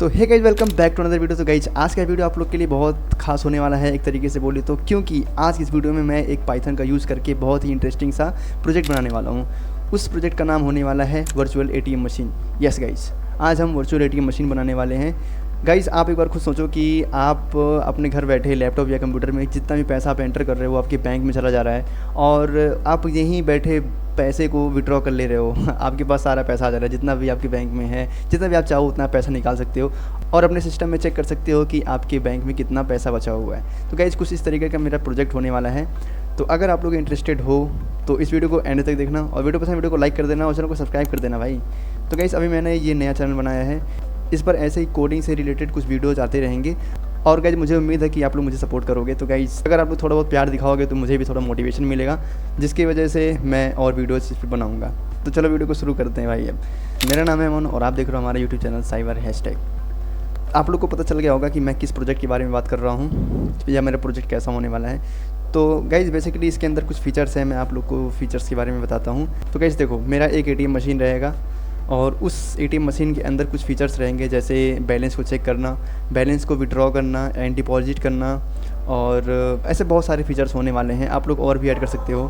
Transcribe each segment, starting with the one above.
तो hey guys, welcome back to another video. तो guys आज का वीडियो आप लोग के लिए बहुत खास होने वाला है एक तरीके से बोले तो, क्योंकि आज की इस वीडियो में मैं एक पाइथन का यूज़ करके बहुत ही इंटरेस्टिंग सा प्रोजेक्ट बनाने वाला हूँ। उस प्रोजेक्ट का नाम होने वाला है virtual ATM machine. Yes guys, आज हम वर्चुअल एटीएम मशीन बनाने वाले हैं। गाइज आप एक बार खुद सोचो कि आप अपने घर बैठे लैपटॉप या कंप्यूटर में जितना भी पैसा आप एंटर कर रहे हो आपके बैंक में चला जा रहा है, और आप यहीं बैठे पैसे को विड्रॉ कर ले रहे हो। आपके पास सारा पैसा आ जा रहा है, जितना भी आपके बैंक में है, जितना भी आप चाहो उतना पैसा निकाल सकते हो और अपने सिस्टम में चेक कर सकते हो कि आपके बैंक में कितना पैसा बचा हुआ है। तो गाइज कुछ इस तरीके का मेरा प्रोजेक्ट होने वाला है। तो अगर आप लोग इंटरेस्टेड हो तो इस वीडियो को एंड तक देखना, और वीडियो पसंद वीडियो को लाइक कर देना और चैनल को सब्सक्राइब कर देना भाई। तो गाइज अभी मैंने ये नया चैनल बनाया है, इस पर ऐसे ही कोडिंग से रिलेटेड कुछ वीडियोज़ आते रहेंगे, और गाइज मुझे उम्मीद है कि आप लोग मुझे सपोर्ट करोगे। तो गाइज अगर आप लोग थोड़ा बहुत प्यार दिखाओगे तो मुझे भी थोड़ा मोटिवेशन मिलेगा, जिसकी वजह से मैं और वीडियोज़ इस पर बनाऊँगा। तो चलो वीडियो को शुरू करते हैं भाई। अब मेरा नाम है अमन और आप देख रहे हो हमारा यूट्यूब चैनल साइबर हैशटैग। आप लोग को पता चल गया होगा कि मैं किस प्रोजेक्ट के बारे में बात कर रहा हूँ या मेरा प्रोजेक्ट कैसा होने वाला है। तो गाइज़ बेसिकली इसके अंदर कुछ फ़ीचर्स हैं, मैं आप लोग को फ़ीचर्स के बारे में बताता हूँ। तो गाइज़ देखो, मेरा एक एटीएम मशीन रहेगा और उस एटीएम मशीन के अंदर कुछ फ़ीचर्स रहेंगे, जैसे बैलेंस को चेक करना, बैलेंस को विड्रॉ करना एंड डिपॉजिट करना, और ऐसे बहुत सारे फ़ीचर्स होने वाले हैं। आप लोग और भी ऐड कर सकते हो।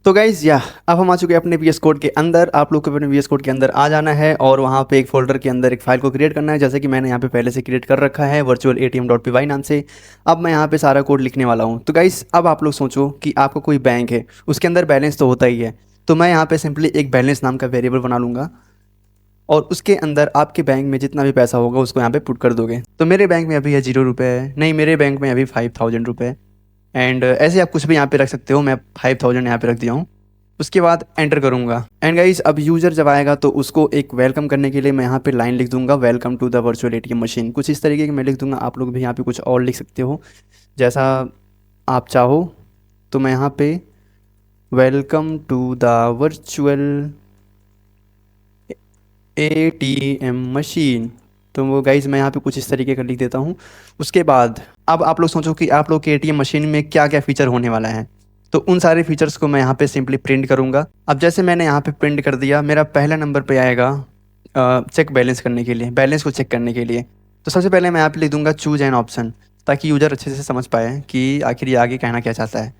तो गाइज़ अब हम आ चुके हैं अपने वी एस कोड के अंदर। आप लोग को अपने वी एस कोड के अंदर आ जाना है और वहाँ पे एक फ़ोल्डर के अंदर एक फ़ाइल को क्रिएट करना है, जैसे कि मैंने यहाँ पे पहले से क्रिएट कर रखा है virtual ATM dot P Y नाम से। अब मैं यहाँ पे सारा कोड लिखने वाला हूँ। तो गाइज़ अब आप लोग सोचो कि आपका कोई बैंक है, उसके अंदर बैलेंस तो होता ही है। तो मैं यहाँ पे सिंपली एक बैलेंस नाम का वेरिएबल बना लूँगा और उसके अंदर आपके बैंक में जितना भी पैसा होगा उसको यहाँ पे पुट कर दोगे। तो मेरे बैंक में अभी है 0 रुपये है, नहीं मेरे बैंक में अभी 5000 रुपये है। एंड ऐसे आप कुछ भी यहाँ पे रख सकते हो, मैं 5000 यहाँ पे रख दिया हूँ। उसके बाद एंटर करूँगा। एंड गाइज अब यूज़र जब आएगा तो उसको एक वेलकम करने के लिए मैं यहाँ पे लाइन लिख दूंगा, welcome to the virtual ATM machine. कुछ इस तरीके की मैं लिख दूंगा। आप लोग भी यहाँ पे कुछ और लिख सकते हो जैसा आप चाहो। तो मैं यहाँ पे welcome to the virtual ATM machine, तो वो गाइज़ मैं यहाँ पे कुछ इस तरीके का लिख देता हूँ। उसके बाद अब आप लोग सोचो कि आप लोग के एटीएम मशीन में क्या क्या फ़ीचर होने वाला है। तो उन सारे फीचर्स को मैं यहाँ पे सिंपली प्रिंट करूँगा। अब जैसे मैंने यहाँ पे प्रिंट कर दिया, मेरा पहला नंबर पे आएगा चेक बैलेंस करने के लिए, बैलेंस को चेक करने के लिए। तो सबसे पहले मैं यहाँ पे लिख दूंगा चूज एन ऑप्शन, ताकि यूज़र अच्छे से समझ पाए कि आखिर ये आगे कहना क्या चाहता है।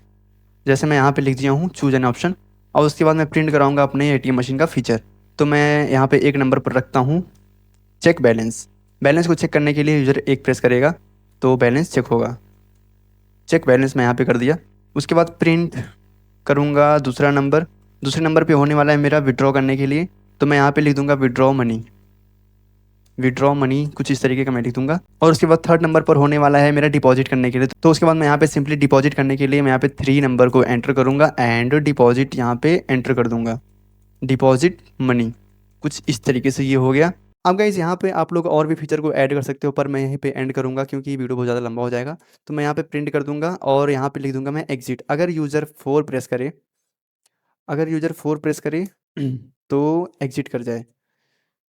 जैसे मैं यहाँ पे लिख दिया हूँ चूज एन ऑप्शन, और उसके बाद मैं प्रिंट कराऊंगा अपने एटीएम मशीन का फीचर। तो मैं यहाँ पे एक नंबर पर रखता हूँ चेक बैलेंस। बैलेंस को चेक करने के लिए यूज़र एक प्रेस करेगा तो बैलेंस चेक होगा। चेक बैलेंस मैं यहाँ पे कर दिया। उसके बाद प्रिंट करूँगा दूसरा नंबर। दूसरे नंबर पे होने वाला है मेरा विड्रॉ करने के लिए, तो मैं यहाँ पे लिख दूंगा विड्रॉ मनी। विड्रॉ मनी कुछ इस तरीके का मैं लिख दूंगा। और उसके बाद थर्ड नंबर पर होने वाला है मेरा डिपॉजिट करने के लिए। तो उसके बाद मैं यहाँ पे सिंपली डिपॉजिट करने के लिए मैं यहाँ पे 3 नंबर को एंटर करूँगा एंड डिपॉजिट यहाँ पे एंटर कर दूंगा, डिपॉजिट मनी। कुछ इस तरीके से ये हो गया। अब गाइज़ यहाँ पे आप लोग और भी फीचर को ऐड कर सकते हो, पर मैं यहीं पे एंड करूँगा क्योंकि वीडियो बहुत ज़्यादा लंबा हो जाएगा। तो मैं यहाँ पे प्रिंट कर दूंगा और यहाँ पे लिख दूंगा मैं एग्जिट। अगर यूज़र 4 प्रेस करे, अगर यूज़र 4 प्रेस करे तो एग्जिट कर जाए।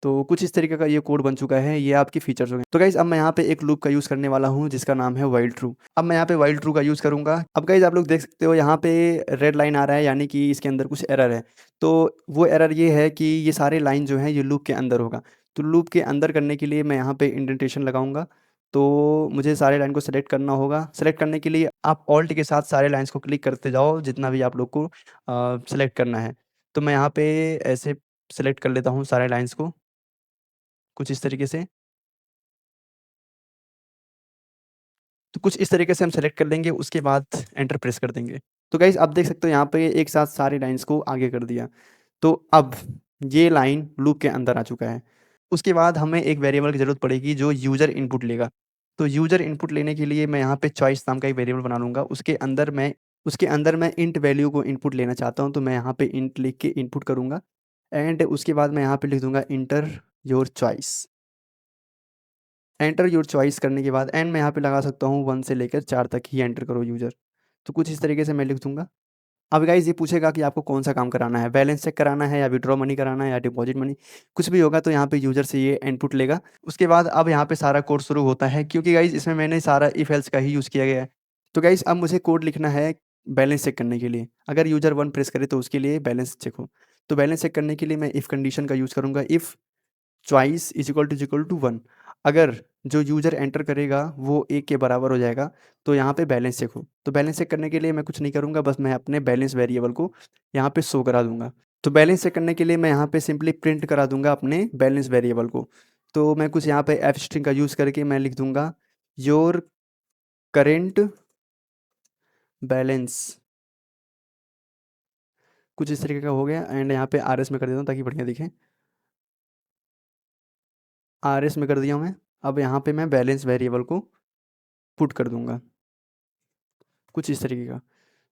तो कुछ इस तरीके का ये कोड बन चुका है, ये आपके फीचर्स हो गए। तो गाइज़ अब मैं यहाँ पे एक लूप का यूज़ करने वाला हूँ जिसका नाम है वाइल ट्रू। अब मैं यहाँ पे वाइल ट्रू का यूज़ करूँगा। अब गाइज़ आप लोग देख सकते हो यहाँ पे रेड लाइन आ रहा है, यानी कि इसके अंदर कुछ एरर है। तो वो एरर ये है कि ये सारे लाइन जो हैं ये लूप के अंदर होगा। तो लूप के अंदर करने के लिए मैं यहाँ पे इंडेंटेशन लगाऊंगा। तो मुझे सारे लाइन को सेलेक्ट करना होगा। सेलेक्ट करने के लिए आप ऑल्ट के साथ सारे लाइन्स को क्लिक करते जाओ जितना भी आप लोग को सेलेक्ट करना है। तो मैं यहाँ पे ऐसे सेलेक्ट कर लेता हूँ सारे लाइन्स को कुछ इस तरीके से। तो कुछ इस तरीके से हम सेलेक्ट कर लेंगे, उसके बाद एंटर प्रेस कर देंगे। तो गाइज़ आप देख सकते हो यहाँ पे एक साथ सारी लाइन्स को आगे कर दिया। तो अब ये लाइन लूप के अंदर आ चुका है। उसके बाद हमें एक वेरिएबल की ज़रूरत पड़ेगी जो यूज़र इनपुट लेगा। तो यूज़र इनपुट लेने के लिए मैं यहाँ पे चॉइस नाम का एक वेरिएबल बना लूँगा। उसके अंदर मैं इंट वैल्यू को इनपुट लेना चाहता हूँ, तो मैं यहाँ पे इंट लिख के इनपुट करूँगा एंड उसके बाद मैं यहाँ पे लिख दूँगा inter your choice. Enter your choice करने के बाद एंड मैं यहाँ पे लगा सकता हूँ 1 से लेकर 4 तक ही एंटर करो यूज़र। तो कुछ इस तरीके से मैं लिख दूँगा। अब गाइज़ ये पूछेगा कि आपको कौन सा काम कराना है, बैलेंस चेक कराना है या विड्रॉ मनी कराना है या डिपॉजिट मनी, कुछ भी होगा। तो यहाँ पे यूज़र से ये इनपुट लेगा। उसके बाद अब यहाँ पे सारा कोड शुरू होता है, क्योंकि गाइज़ इसमें मैंने सारा इफ एल्स का ही यूज़ किया गया है। तो गाइज़ अब मुझे कोड लिखना है बैलेंस चेक करने के लिए। अगर यूज़र 1 प्रेस करे तो उसके लिए बैलेंस चेक हो। तो बैलेंस चेक करने के लिए मैं इफ़ कंडीशन का यूज़ करूँगा। If choice is equal to 1। अगर जो यूज़र एंटर करेगा वो 1 के बराबर हो जाएगा तो यहाँ पे बैलेंस चेक हो। तो बैलेंस चेक करने के लिए मैं कुछ नहीं करूँगा, बस मैं अपने बैलेंस वेरिएबल को यहाँ पे शो करा दूँगा। तो बैलेंस चेक करने के लिए मैं यहाँ पे सिंपली प्रिंट करा दूँगा अपने बैलेंस वेरिएबल को। तो मैं कुछ यहाँ पे एफ स्ट्रिंग का यूज़ करके मैं लिख दूँगा योर करेंट बैलेंस, कुछ इस तरीके का हो गया। एंड यहाँ पे आर एस में कर देता हूँ ताकि बढ़िया दिखे। आर एस में कर दिया हूँ मैं। अब यहाँ पे मैं बैलेंस वेरिएबल को पुट कर दूँगा कुछ इस तरीके का।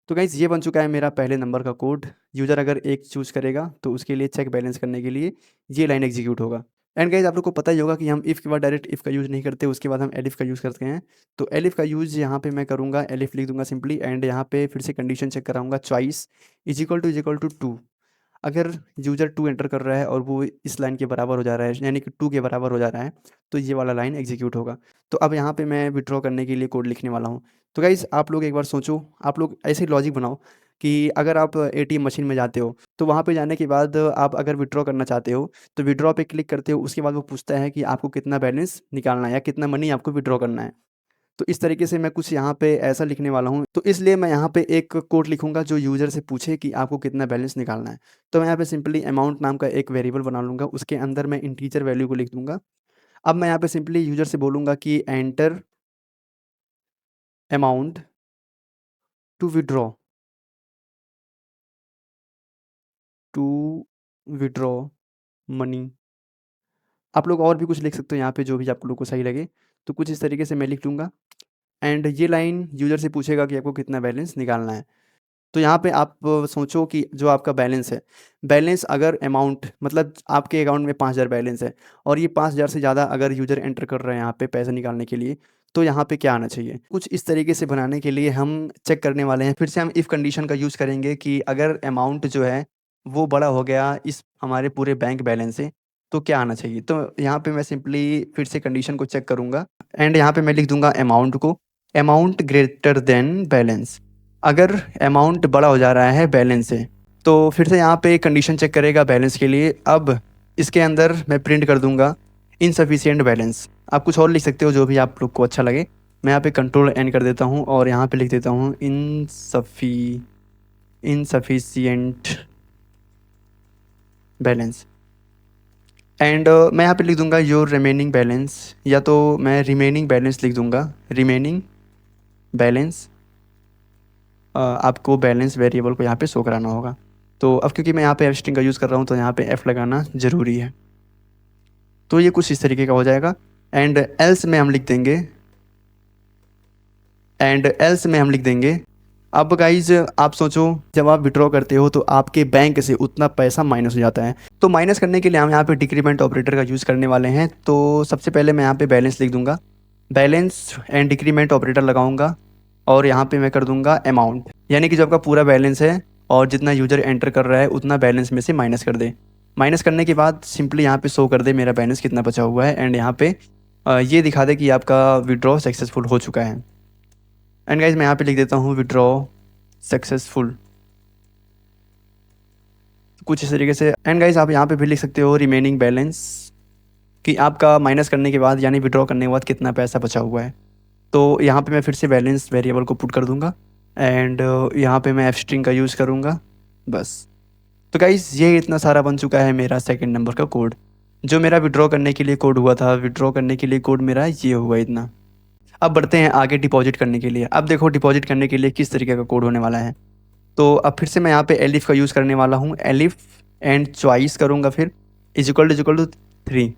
तो गाइज़ ये बन चुका है मेरा पहले नंबर का कोड। यूज़र अगर एक चूज़ करेगा तो उसके लिए चेक बैलेंस करने के लिए ये लाइन एग्जीक्यूट होगा। एंड गाइज़ आप लोग को पता ही होगा कि हम इफ़ के बाद डायरेक्ट इफ़ का यूज़ नहीं करते, उसके बाद हम एलिफ का यूज़ करते हैं। तो एलिफ का यूज़ यहाँ पे मैं करूँगा, एलिफ लिख दूंगा सिंपली। एंड यहाँ पे फिर से कंडीशन चेक कराऊंगा, चॉइस इज इक्वल टू 2। अगर यूज़र 2 एंटर कर रहा है और वो इस लाइन के बराबर हो जा रहा है, यानी कि 2 के बराबर हो जा रहा है, तो ये वाला लाइन एग्जीक्यूट होगा। तो अब यहाँ पे मैं विड्रॉ करने के लिए कोड लिखने वाला हूँ। तो गाइज़ आप लोग एक बार सोचो, आप लोग ऐसे लॉजिक बनाओ कि अगर आप एटीएम मशीन में जाते हो तो वहाँ पे जाने के बाद आप अगर विड्रॉ करना चाहते हो तो विड्रॉ पे क्लिक करते हो, उसके बाद वो पूछता है कि आपको कितना बैलेंस निकालना है या कितना मनी आपको विड्रॉ करना है। तो इस तरीके से मैं कुछ यहाँ पे ऐसा लिखने वाला हूँ। तो इसलिए मैं यहाँ पे एक कोड लिखूँगा जो यूज़र से पूछे कि आपको कितना बैलेंस निकालना है। तो मैं यहाँ पे सिंपली अमाउंट नाम का एक वेरिएबल बना लूँगा, उसके अंदर मैं इंटीजर वैल्यू को लिख दूँगा। अब मैं यहाँ पे सिंपली यूज़र से बोलूँगा कि enter amount to withdraw, to withdraw money. आप लोग और भी कुछ लिख सकते हो यहाँ पे, जो भी आप लोग को सही लगे। तो कुछ इस तरीके से मैं लिख लूँगा। एंड ये लाइन यूज़र से पूछेगा कि आपको कितना बैलेंस निकालना है। तो यहाँ पे आप सोचो कि जो आपका बैलेंस है, बैलेंस अगर अमाउंट मतलब आपके अकाउंट में 5,000 बैलेंस है और ये 5,000 से ज़्यादा अगर यूज़र एंटर कर रहे हैं यहाँ पे पैसे निकालने के लिए, तो यहाँ पे क्या आना चाहिए। कुछ इस तरीके से बनाने के लिए हम चेक करने वाले हैं, फिर से हम इफ़ कंडीशन का यूज़ करेंगे कि अगर अमाउंट जो है वो बड़ा हो गया इस हमारे पूरे बैंक बैलेंस से, तो क्या आना चाहिए। तो यहाँ पे मैं सिंपली फिर से कंडीशन को चेक करूँगा एंड यहाँ पे मैं लिख दूँगा अमाउंट को, अमाउंट ग्रेटर देन बैलेंस। अगर अमाउंट बड़ा हो जा रहा है बैलेंस से, तो फिर से यहाँ पे कंडीशन चेक करेगा बैलेंस के लिए। अब इसके अंदर मैं प्रिंट कर दूंगा इनसफिशिएंट बैलेंस। आप कुछ और लिख सकते हो जो भी आप लोग को अच्छा लगे। मैं यहाँ पे कंट्रोल एन कर देता हूँ और यहाँ पे लिख देता हूँ इनसफिशिएंट बैलेंस। एंड मैं यहाँ पे लिख दूंगा योर रिमेनिंग बैलेंस, या तो मैं रिमेनिंग बैलेंस लिख दूंगा, रिमेनिंग बैलेंस। आपको बैलेंस वेरिएबल को यहाँ पे शो कराना होगा। तो अब क्योंकि मैं यहाँ पे एफ स्ट्रिंग का यूज़ कर रहा हूँ तो यहाँ पे एफ लगाना ज़रूरी है। तो ये कुछ इस तरीके का हो जाएगा। एंड एल्स में हम लिख देंगे अब गाइज आप सोचो, जब आप विड्रॉ करते हो तो आपके बैंक से उतना पैसा माइनस हो जाता है। तो माइनस करने के लिए हम यहाँ पे डिक्रीमेंट ऑपरेटर का यूज़ करने वाले हैं। तो सबसे पहले मैं यहाँ पे बैलेंस लिख दूंगा, बैलेंस एंड डिक्रीमेंट ऑपरेटर लगाऊंगा और यहाँ पे मैं कर दूंगा अमाउंट, यानी कि जो आपका पूरा बैलेंस है और जितना यूज़र एंटर कर रहा है उतना बैलेंस में से माइनस कर दे। माइनस करने के बाद सिंपली यहाँ पे शो कर दे मेरा बैलेंस कितना बचा हुआ है। एंड यहाँ पे ये दिखा दे कि आपका विड्रॉ सक्सेसफुल हो चुका है। एंड गाइज मैं यहाँ पे लिख देता हूँ विड्रॉ सक्सेसफुल, कुछ इस तरीके से। एंड गाइज आप यहाँ पे भी लिख सकते हो रिमेनिंग बैलेंस, कि आपका माइनस करने के बाद यानी विड्रॉ करने के बाद कितना पैसा बचा हुआ है। तो यहाँ पे मैं फिर से बैलेंस वेरिएबल को पुट कर दूंगा एंड यहाँ पे मैं एफ स्ट्रिंग का यूज़ करूँगा बस। तो गाइज ये इतना सारा बन चुका है मेरा सेकंड नंबर का कोड। जो मेरा विड्रॉ करने के लिए कोड हुआ था, विड्रॉ करने के लिए कोड मेरा ये हुआ इतना। अब बढ़ते हैं आगे डिपॉजिट करने के लिए। अब देखो डिपॉजिट करने के लिए किस तरीके का कोड होने वाला है। तो अब फिर से मैं यहाँ पे एलिफ का यूज़ करने वाला हूँ, एलिफ एंड चॉइस करूँगा, फिर इज इक्वल टू 3।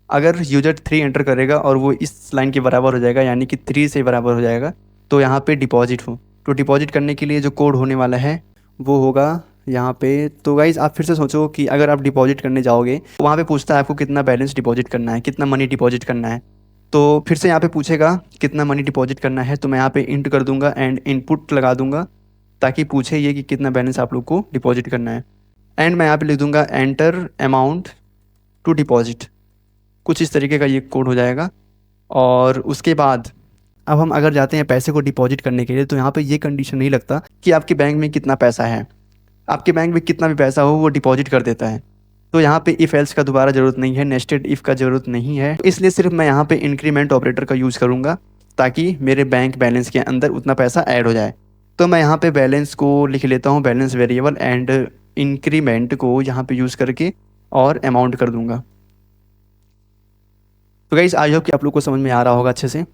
अगर यूजर 3 एंटर करेगा और वो इस लाइन के बराबर हो जाएगा, यानी कि 3 से बराबर हो जाएगा, तो यहाँ पे डिपॉजिट हो। तो डिपॉजिट करने के लिए जो कोड होने वाला है वो होगा यहाँ पे। तो गाइज़ आप फिर से सोचो कि अगर आप डिपॉजिट करने जाओगे तो वहाँ पे पूछता है आपको कितना बैलेंस डिपॉजिट करना है, कितना मनी डिपॉजिट करना है। तो फिर से यहाँ पे पूछेगा कितना मनी डिपॉजिट करना है, तो मैं यहाँ पे इंट कर दूंगा एंड इनपुट लगा दूंगा ताकि पूछे ये कि कितना बैलेंस आप लोग को डिपॉजिट करना है। एंड मैं यहाँ पे लिख दूंगा एंटर अमाउंट टू डिपॉजिट, कुछ इस तरीके का ये कोड हो जाएगा। और उसके बाद अब हम अगर जाते हैं पैसे को डिपॉजिट करने के लिए, तो यहाँ पे ये कंडीशन नहीं लगता कि आपके बैंक में कितना पैसा है। आपके बैंक में कितना भी पैसा हो वो डिपॉजिट कर देता है। तो यहाँ पे इफ़ एल्स का दोबारा ज़रूरत नहीं है, नेस्टेड इफ़ का ज़रूरत नहीं है, इसलिए सिर्फ मैं यहाँ पे इंक्रीमेंट ऑपरेटर का यूज़ करूँगा ताकि मेरे बैंक बैलेंस के अंदर उतना पैसा ऐड हो जाए। तो मैं यहाँ पे बैलेंस को लिख लेता हूँ, बैलेंस वेरिएबल, एंड इंक्रीमेंट को यहाँ पे यूज़ करके और अमाउंट कर दूंगा। तो गाइस आई होप कि आप लोग को समझ में आ रहा होगा अच्छे से।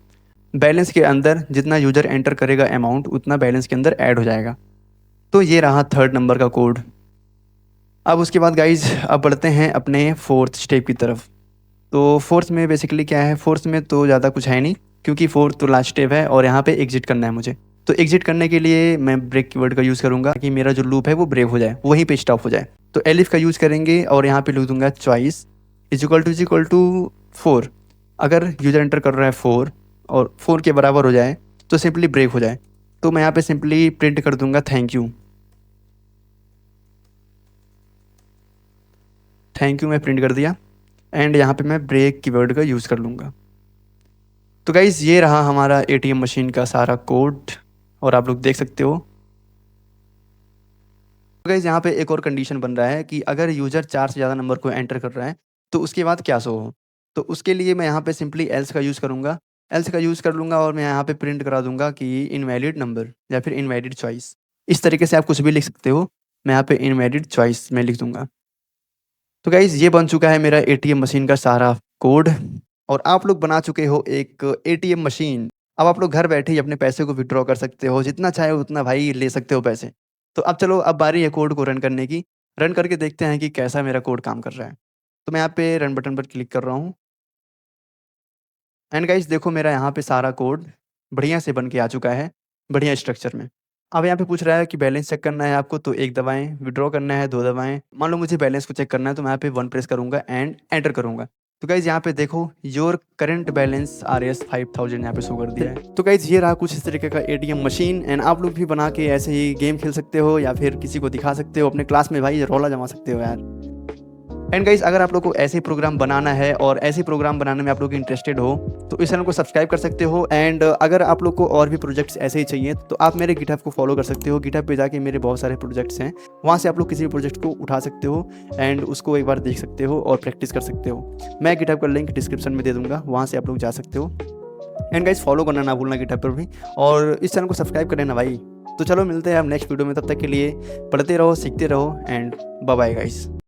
बैलेंस के अंदर जितना यूज़र एंटर करेगा अमाउंट, उतना बैलेंस के अंदर ऐड हो जाएगा। तो ये रहा थर्ड नंबर का कोड। अब उसके बाद गाइज अब बढ़ते हैं अपने फोर्थ स्टेप की तरफ। तो फोर्थ में बेसिकली क्या है, फोर्थ में तो ज़्यादा कुछ है नहीं, क्योंकि फोर्थ तो लास्ट स्टेप है और यहाँ पे एग्जिट करना है मुझे। तो एग्जिट करने के लिए मैं ब्रेक कीवर्ड का यूज़ करूँगा कि मेरा जो लूप है वो ब्रेक हो जाए, वहीं पे स्टॉप हो जाए। तो एलिफ का यूज़ करेंगे और यहाँ पे लिख दूंगा चॉइस इज इक्वल टू 4। अगर यूज़र एंटर कर रहा है 4 और 4 के बराबर हो जाए तो सिंपली ब्रेक हो जाए। तो मैं यहाँ पे सिंपली प्रिंट कर दूंगा थैंक यू। थैंक यू मैं प्रिंट कर दिया, एंड यहाँ पे मैं ब्रेक कीवर्ड का यूज़ कर लूँगा। तो गाइज़ ये रहा हमारा एटीएम मशीन का सारा कोड, और आप लोग देख सकते हो। तो गाइज़ यहाँ पे एक और कंडीशन बन रहा है कि अगर यूज़र 4 से ज़्यादा नंबर को एंटर कर रहा है तो उसके बाद क्या शो हो। तो उसके लिए मैं यहाँ पे सिंपली एल्स का यूज़ करूँगा, एल्स का यूज़ कर लूँगा और मैं यहाँ पे प्रिंट करा दूँगा कि इनवैलिड नंबर या फिर इनवैलिड चॉइस। इस तरीके से आप कुछ भी लिख सकते हो, मैं यहाँ पे इनवैलिड चॉइस में लिख दूँगा। तो गाइज़ ये बन चुका है मेरा एटीएम मशीन का सारा कोड, और आप लोग बना चुके हो एक एटीएम मशीन। अब आप लोग घर बैठे ही अपने पैसे को विथड्रॉ कर सकते हो, जितना चाहे उतना भाई ले सकते हो पैसे। तो अब चलो, अब बारी है कोड को रन करने की। रन करके देखते हैं कि कैसा मेरा कोड काम कर रहा है। तो मैं यहाँ पे रन बटन पर क्लिक कर रहा हूँ, एंड गाइज़ देखो मेरा यहाँ पे सारा कोड बढ़िया से बन के आ चुका है, बढ़िया स्ट्रक्चर में। अब यहाँ पे पूछ रहा है कि बैलेंस चेक करना है आपको तो 1 दबाएँ, विथड्रॉ करना है 2 दबाएँ। मान लो मुझे बैलेंस को चेक करना है तो मैं यहाँ पे 1 प्रेस करूँगा एंड एंटर करूँगा। तो गाइज़ यहाँ पे देखो योर करंट बैलेंस RS 5000 यहाँ पे शो कर दिया है। तो गाइज़ ये रहा कुछ इस तरीके का एटीएम मशीन, एंड आप लोग भी बना के ऐसे ही गेम खेल सकते हो या फिर किसी को दिखा सकते हो, अपने क्लास में भाई रौला जमा सकते हो यार। एंड गाइस अगर आप लोग को ऐसे प्रोग्राम बनाना है और ऐसे प्रोग्राम बनाने में आप लोग इंटरेस्टेड हो तो इस चैनल को सब्सक्राइब कर सकते हो। एंड अगर आप लोग को और भी प्रोजेक्ट्स ऐसे ही चाहिए तो आप मेरे गिटहब को फॉलो कर सकते हो। गिटहब पे जाके मेरे बहुत सारे प्रोजेक्ट्स हैं, वहाँ से आप लोग किसी भी प्रोजेक्ट को उठा सकते हो एंड उसको एक बार देख सकते हो और प्रैक्टिस कर सकते हो। मैं गिटहब का लिंक डिस्क्रिप्शन में दे दूँगा, वहाँ से आप लोग जा सकते हो। एंड गाइस फॉलो करना ना भूलना गिटहब पर भी, और इस चैनल को सब्सक्राइब कर लेना भाई। तो चलो मिलते हैं अब नेक्स्ट वीडियो में, तब तक के लिए पढ़ते रहो, सीखते रहो, एंड बाय बाय गाइस।